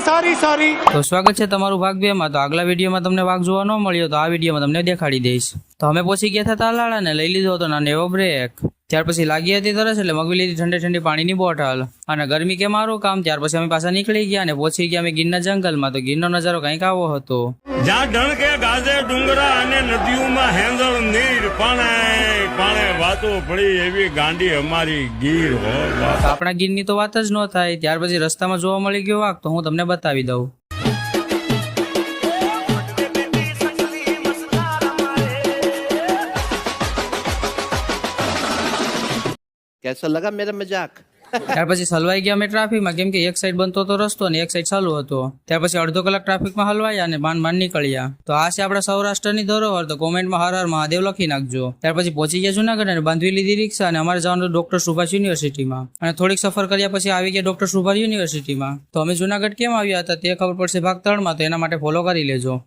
Sorry. તો સ્વાગત છે તમારું ભાગ 2 માં। તો આગલા વિડીયોમાં તમને વાઘ જોવા ન મળ્યો તો આ વિડીયોમાં તમને દેખાડી દઈશ। તો અમે પહોંચી ગયા હતા તાલાળા ને લઈ લીધો હતો નાનો એવો બ્રેક। ત્યાર પછી લાગી હતી તરસ એટલે મગવી લીધી ઠંડી પાણીની બોટલ અને ગરમી કે મારું કામ। ત્યાર પછી અમે પાછા નીકળી ગયા અને પહોંચી ગયા અમે ગીરના જંગલમાં। તો ગીરનો નજારો કંઈક આવો હતો। જ્યાં ઢળકે ગાજે ડુંગરા અને નદીઓમાં હેંદળ નીર પાણે પાણે વાતો પડી એવી ગાંડી અમારી ગીર હો। તો આપણા ગીરની તો વાત જ ન થાય। ત્યાર પછી રસ્તામાં જોવા મળી ગયો વાઘ। તો હું તમને બતાવી દઉં। कैसा लगा मेरा मजाक? ત્યાર પછી હલવાઈ ગયા અમે ટ્રાફિકમાં કેમ કે એક સાઈડ બનતો હતો રસ્તો અને એક સાઈડ ચાલુ હતો। ત્યાર પછી અડધો કલાક ટ્રાફિકમાં હલવાયા અને માંડ નીકળ્યા। તો આ છે આપણા સૌરાષ્ટ્રની ધરોહર। તો કોમેન્ટમાં હર હર મહાદેવ લખી નાખજો। ત્યાર પછી પહોંચી ગયા જુનાગઢ અને બાંધવી લીધી રિક્ષા અને અમારે જવાનું ડોક્ટર સુભાષ યુનિવર્સિટીમાં। અને થોડીક સફર કર્યા પછી આવી ગયા ડોક્ટર સુભાષ યુનિવર્સિટીમાં। તો અમે જુનાગઢ કેમ આવ્યા હતા તે ખબર પડશે ભાગ 3 માં। તો એના માટે ફોલો કરી લેજો।